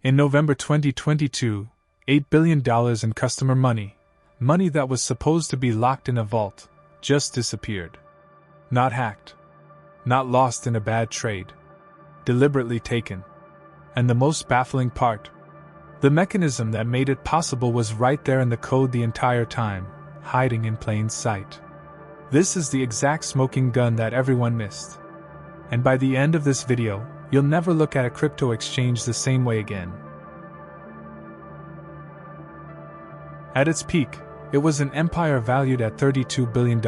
In November 2022, $8 billion in customer money that was supposed to be locked in a vault, just disappeared. Not hacked. Not lost in a bad trade. Deliberately taken. And the most baffling part, the mechanism that made it possible was right there in the code the entire time, hiding in plain sight. This is the exact smoking gun that everyone missed. And by the end of this video, you'll never look at a crypto exchange the same way again. At its peak, it was an empire valued at $32 billion.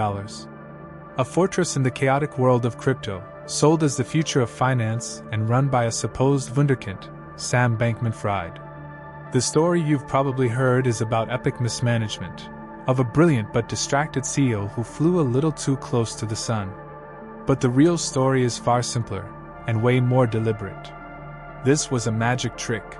A fortress in the chaotic world of crypto, sold as the future of finance and run by a supposed wunderkind, Sam Bankman Fried. The story you've probably heard is about epic mismanagement, of a brilliant but distracted CEO who flew a little too close to the sun. But the real story is far simpler, and way more deliberate. This was a magic trick.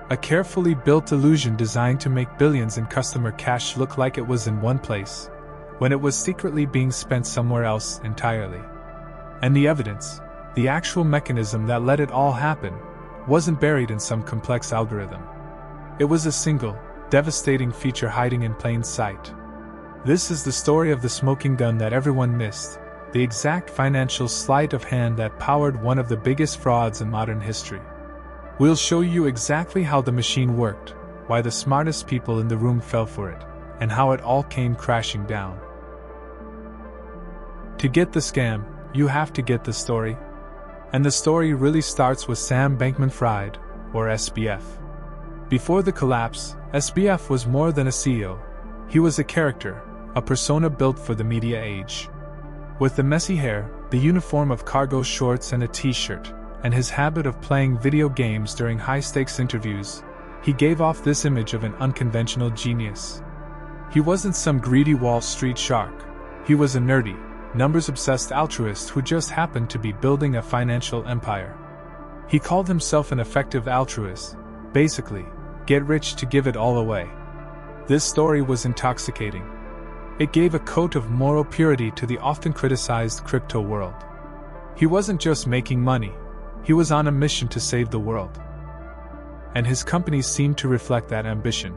A carefully built illusion designed to make billions in customer cash look like it was in one place, when it was secretly being spent somewhere else entirely. And the evidence, the actual mechanism that let it all happen, wasn't buried in some complex algorithm. It was a single, devastating feature hiding in plain sight. This is the story of the smoking gun that everyone missed, the exact financial sleight of hand that powered one of the biggest frauds in modern history. We'll show you exactly how the machine worked, why the smartest people in the room fell for it, and how it all came crashing down. To get the scam, you have to get the story. And the story really starts with Sam Bankman Fried, or SBF. Before the collapse, SBF was more than a CEO. He was a character, a persona built for the media age. With the messy hair, the uniform of cargo shorts and a t-shirt, and his habit of playing video games during high-stakes interviews, he gave off this image of an unconventional genius. He wasn't some greedy Wall Street shark. He was a nerdy, numbers-obsessed altruist who just happened to be building a financial empire. He called himself an effective altruist, basically, get rich to give it all away. This story was intoxicating. It gave a coat of moral purity to the often criticized crypto world. He wasn't just making money, he was on a mission to save the world. And his companies seemed to reflect that ambition.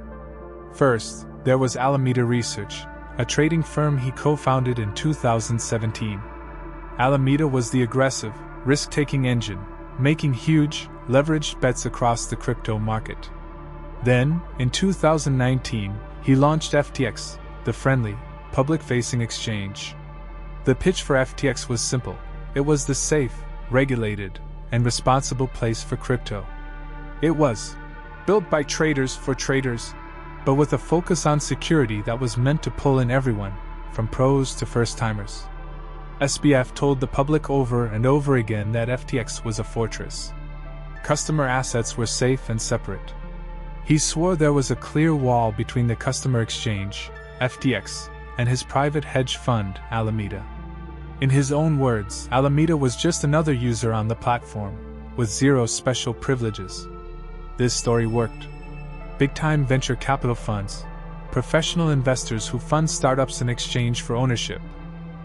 First, there was Alameda Research, a trading firm he co-founded in 2017. Alameda was the aggressive, risk-taking engine, making huge, leveraged bets across the crypto market. Then, in 2019, he launched FTX, the friendly, public-facing exchange. The pitch for FTX was simple. It was the safe, regulated, and responsible place for crypto. It was built by traders for traders, but with a focus on security that was meant to pull in everyone, from pros to first-timers. SBF told the public over and over again that FTX was a fortress. Customer assets were safe and separate. He swore there was a clear wall between the customer exchange, FTX, and his private hedge fund, Alameda. In his own words, Alameda was just another user on the platform, with zero special privileges. This story worked. Big-time venture capital funds, professional investors who fund startups in exchange for ownership,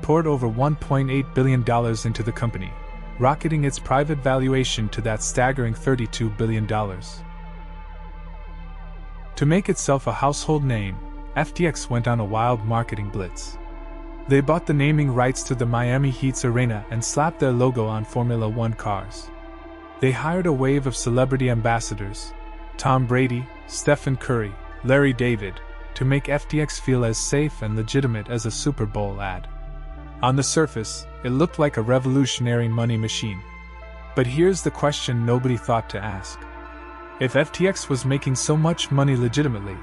poured over $1.8 billion into the company, rocketing its private valuation to that staggering $32 billion. To make itself a household name, FTX went on a wild marketing blitz. They bought the naming rights to the Miami Heat's arena and slapped their logo on Formula One cars. They hired a wave of celebrity ambassadors, Tom Brady, Stephen Curry, Larry David, to make FTX feel as safe and legitimate as a Super Bowl ad. On the surface, it looked like a revolutionary money machine. But here's the question nobody thought to ask. If FTX was making so much money legitimately,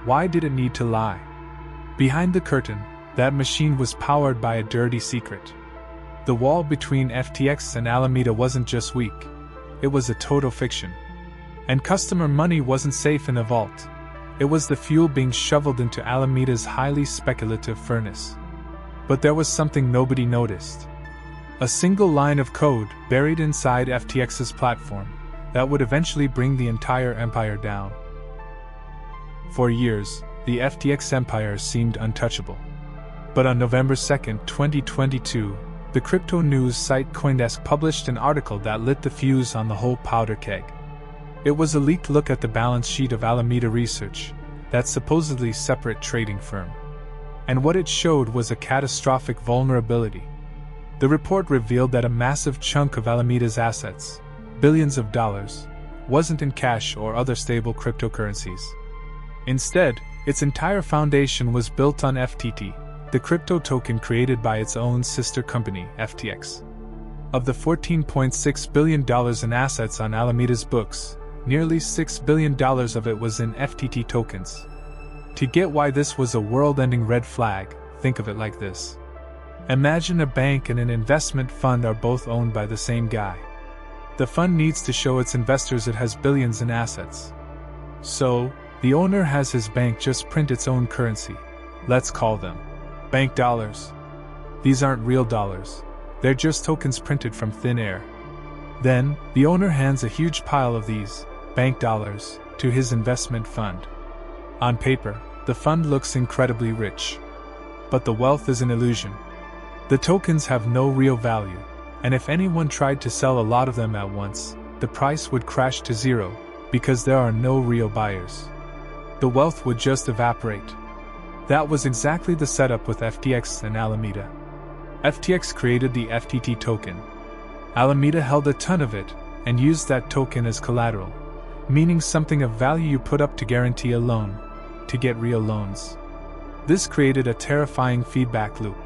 why did it need to lie? Behind the curtain, that machine was powered by a dirty secret. The wall between FTX and Alameda wasn't just weak, it was a total fiction. And customer money wasn't safe in a vault. It was the fuel being shoveled into Alameda's highly speculative furnace. But there was something nobody noticed. A single line of code buried inside FTX's platform that would eventually bring the entire empire down. For years, the FTX empire seemed untouchable. But on November 2, 2022, the crypto news site CoinDesk published an article that lit the fuse on the whole powder keg. It was a leaked look at the balance sheet of Alameda Research, that supposedly separate trading firm. And what it showed was a catastrophic vulnerability. The report revealed that a massive chunk of Alameda's assets, billions of dollars, wasn't in cash or other stable cryptocurrencies. Instead, its entire foundation was built on FTT, the crypto token created by its own sister company, FTX. Of the $14.6 billion in assets on Alameda's books, nearly $6 billion of it was in FTT tokens. To get why this was a world-ending red flag, think of it like this. Imagine a bank and an investment fund are both owned by the same guy. The fund needs to show its investors it has billions in assets. So, the owner has his bank just print its own currency. Let's call them bank dollars. These aren't real dollars. They're just tokens printed from thin air. Then, the owner hands a huge pile of these bank dollars to his investment fund. On paper, the fund looks incredibly rich. But the wealth is an illusion. The tokens have no real value, and if anyone tried to sell a lot of them at once, the price would crash to zero, because there are no real buyers. The wealth would just evaporate. That was exactly the setup with FTX and Alameda. FTX created the FTT token. Alameda held a ton of it, and used that token as collateral, meaning something of value you put up to guarantee a loan, to get real loans. This created a terrifying feedback loop.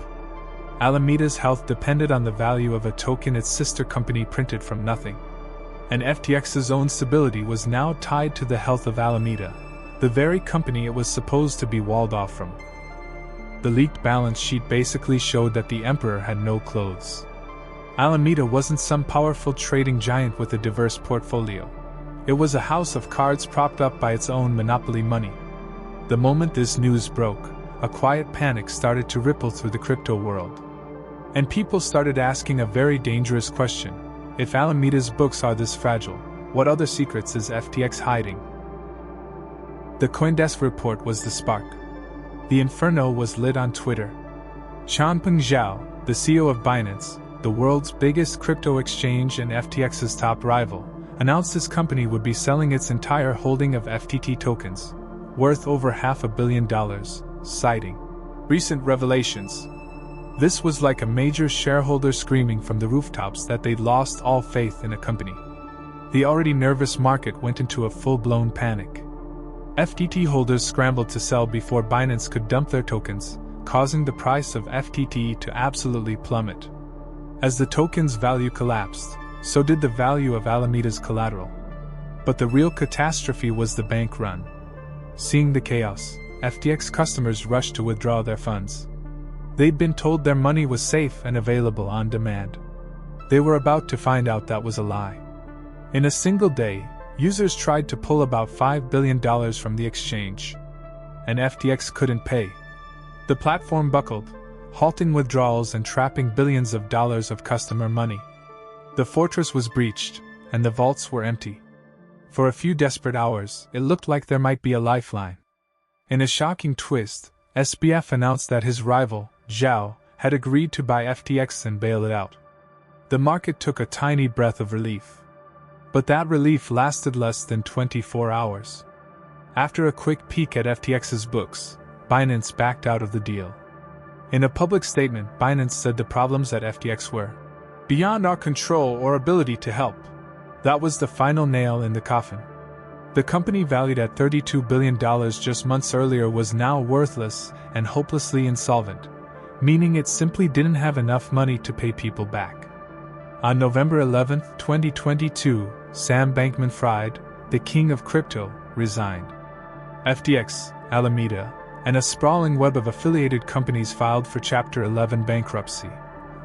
Alameda's health depended on the value of a token its sister company printed from nothing. And FTX's own stability was now tied to the health of Alameda, the very company it was supposed to be walled off from. The leaked balance sheet basically showed that the emperor had no clothes. Alameda wasn't some powerful trading giant with a diverse portfolio. It was a house of cards propped up by its own monopoly money. The moment this news broke, a quiet panic started to ripple through the crypto world. And people started asking a very dangerous question. If Alameda's books are this fragile, what other secrets is FTX hiding? The CoinDesk report was the spark. The inferno was lit on Twitter. Changpeng Zhao, the CEO of Binance, the world's biggest crypto exchange and FTX's top rival, announced his company would be selling its entire holding of FTT tokens, worth over $500 million, citing recent revelations. This was like a major shareholder screaming from the rooftops that they'd lost all faith in a company. The already nervous market went into a full-blown panic. FTT holders scrambled to sell before Binance could dump their tokens, causing the price of FTT to absolutely plummet. As the token's value collapsed, so did the value of Alameda's collateral. But the real catastrophe was the bank run. Seeing the chaos, FTX customers rushed to withdraw their funds. They'd been told their money was safe and available on demand. They were about to find out that was a lie. In a single day, users tried to pull about $5 billion from the exchange. And FTX couldn't pay. The platform buckled, halting withdrawals and trapping billions of dollars of customer money. The fortress was breached, and the vaults were empty. For a few desperate hours, it looked like there might be a lifeline. In a shocking twist, SBF announced that his rival, Zhao, had agreed to buy FTX and bail it out. The market took a tiny breath of relief. But that relief lasted less than 24 hours. After a quick peek at FTX's books, Binance backed out of the deal. In a public statement, Binance said the problems at FTX were beyond our control or ability to help. That was the final nail in the coffin. The company, valued at $32 billion just months earlier, was now worthless and hopelessly insolvent, meaning it simply didn't have enough money to pay people back. On November 11, 2022, Sam Bankman Fried, the king of crypto, resigned. FTX, Alameda, and a sprawling web of affiliated companies filed for Chapter 11 bankruptcy,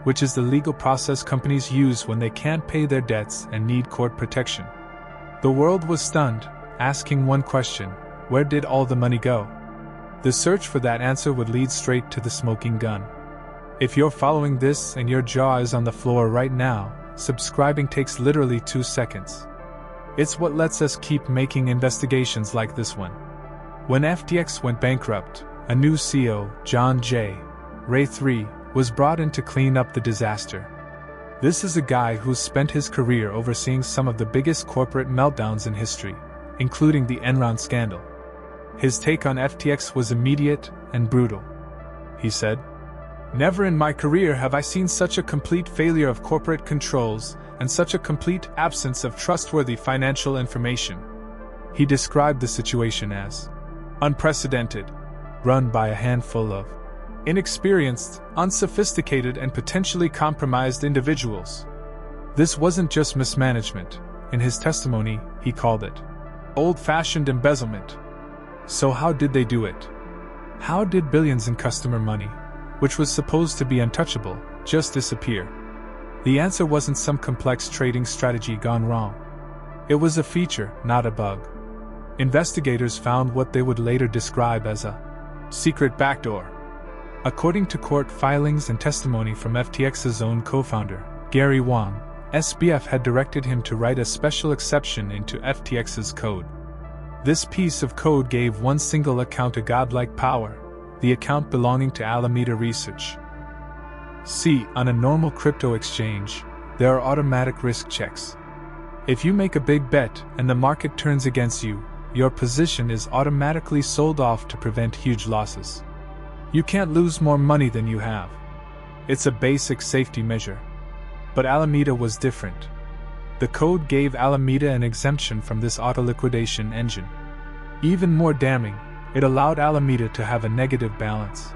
which is the legal process companies use when they can't pay their debts and need court protection. The world was stunned, asking one question: where did all the money go? The search for that answer would lead straight to the smoking gun. If you're following this and your jaw is on the floor right now, subscribing takes literally 2 seconds. It's what lets us keep making investigations like this one. When FTX went bankrupt, a new CEO, John J. Ray III, was brought in to clean up the disaster. This is a guy who's spent his career overseeing some of the biggest corporate meltdowns in history, including the Enron scandal. His take on FTX was immediate and brutal. He said, "Never in my career have I seen such a complete failure of corporate controls and such a complete absence of trustworthy financial information." He described the situation as unprecedented, run by a handful of inexperienced, unsophisticated, and potentially compromised individuals. This wasn't just mismanagement. In his testimony, he called it old-fashioned embezzlement. So how did they do it? How did billions in customer money, which was supposed to be untouchable, just disappear? The answer wasn't some complex trading strategy gone wrong. It was a feature, not a bug. Investigators found what they would later describe as a secret backdoor. According to court filings and testimony from FTX's own co-founder, Gary Wang, SBF had directed him to write a special exception into FTX's code. This piece of code gave one single account a godlike power, the account belonging to Alameda Research. See, on a normal crypto exchange, there are automatic risk checks. If you make a big bet and the market turns against you, your position is automatically sold off to prevent huge losses. You can't lose more money than you have. It's a basic safety measure. But Alameda was different. The code gave Alameda an exemption from this auto-liquidation engine. Even more damning, it allowed Alameda to have a negative balance.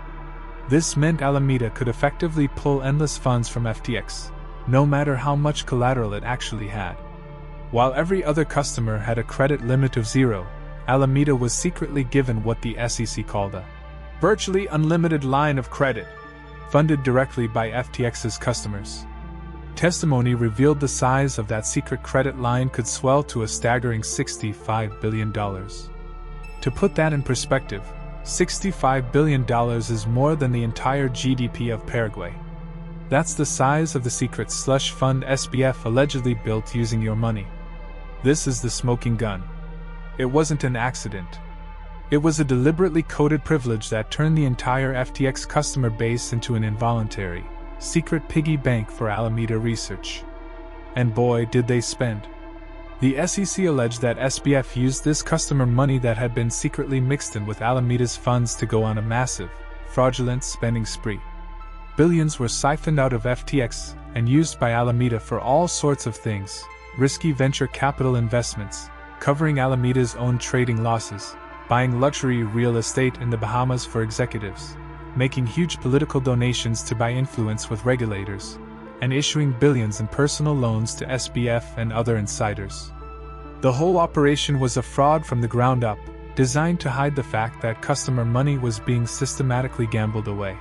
This meant Alameda could effectively pull endless funds from FTX, no matter how much collateral it actually had. While every other customer had a credit limit of 0, Alameda was secretly given what the SEC called a virtually unlimited line of credit, funded directly by FTX's customers. Testimony revealed the size of that secret credit line could swell to a staggering $65 billion. To put that in perspective, $65 billion is more than the entire GDP of Paraguay. That's the size of the secret slush fund SBF allegedly built using your money. This is the smoking gun. It wasn't an accident. It was a deliberately coded privilege that turned the entire FTX customer base into an involuntary, secret piggy bank for Alameda Research. And boy, did they spend. The SEC alleged that SBF used this customer money that had been secretly mixed in with Alameda's funds to go on a massive, fraudulent spending spree. Billions were siphoned out of FTX and used by Alameda for all sorts of things: risky venture capital investments, covering Alameda's own trading losses, buying luxury real estate in the Bahamas for executives, making huge political donations to buy influence with regulators, and issuing billions in personal loans to SBF and other insiders. The whole operation was a fraud from the ground up, designed to hide the fact that customer money was being systematically gambled away.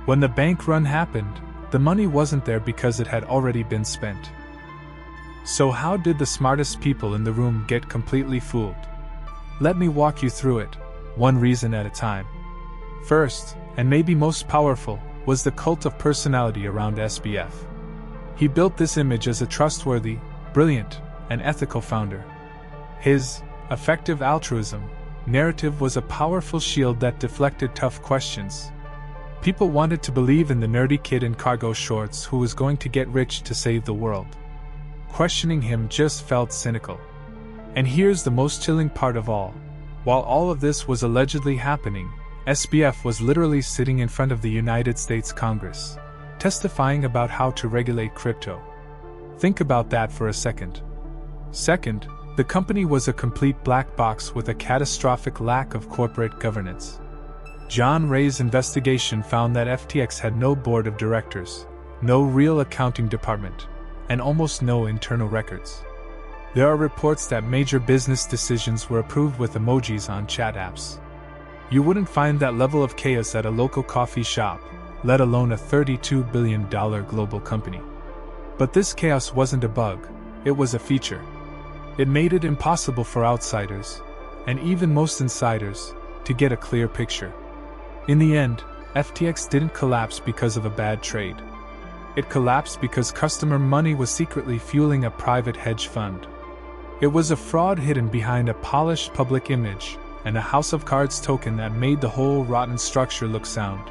When the bank run happened, the money wasn't there because it had already been spent. So how did the smartest people in the room get completely fooled? Let me walk you through it, one reason at a time. First, and maybe most powerful, was the cult of personality around SBF. He built this image as a trustworthy, brilliant, and ethical founder. His effective altruism narrative was a powerful shield that deflected tough questions. People wanted to believe in the nerdy kid in cargo shorts who was going to get rich to save the world. Questioning him just felt cynical. And here's the most chilling part of all. While all of this was allegedly happening, SBF was literally sitting in front of the United States Congress, testifying about how to regulate crypto. Think about that for a second. Second, the company was a complete black box with a catastrophic lack of corporate governance. John Ray's investigation found that FTX had no board of directors, no real accounting department, and almost no internal records. There are reports that major business decisions were approved with emojis on chat apps. You wouldn't find that level of chaos at a local coffee shop, let alone a $32 billion global company. But this chaos wasn't a bug, it was a feature. It made it impossible for outsiders, and even most insiders, to get a clear picture. In the end, FTX didn't collapse because of a bad trade. It collapsed because customer money was secretly fueling a private hedge fund. It was a fraud hidden behind a polished public image, and a House of Cards token that made the whole rotten structure look sound.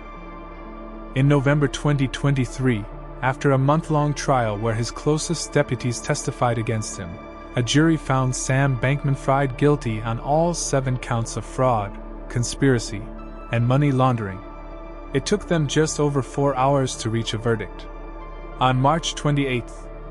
In November 2023, after a month-long trial where his closest deputies testified against him, a jury found Sam Bankman Fried guilty on all 7 counts of fraud, conspiracy, and money laundering. It took them just over 4 hours to reach a verdict. On March 28,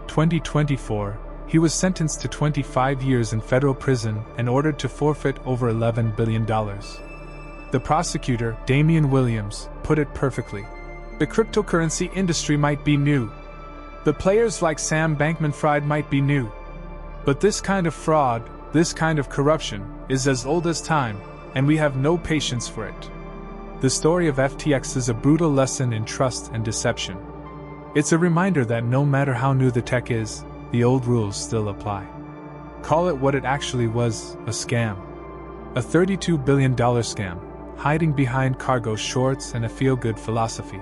2024, he was sentenced to 25 years in federal prison and ordered to forfeit over $11 billion. The prosecutor, Damian Williams, put it perfectly. The cryptocurrency industry might be new. The players like Sam Bankman Fried might be new. But this kind of fraud, this kind of corruption, is as old as time, and we have no patience for it. The story of FTX is a brutal lesson in trust and deception. It's a reminder that no matter how new the tech is, the old rules still apply. Call it what it actually was, a scam. A $32 billion scam, hiding behind cargo shorts and a feel-good philosophy.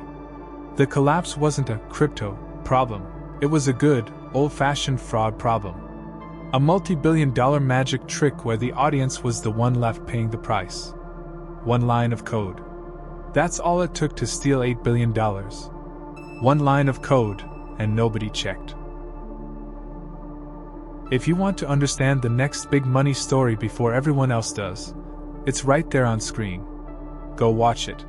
The collapse wasn't a crypto problem, it was a good, old-fashioned fraud problem. A multi-billion-dollar magic trick where the audience was the one left paying the price. One line of code. That's all it took to steal $8 billion. One line of code, and nobody checked. If you want to understand the next big money story before everyone else does, it's right there on screen. Go watch it.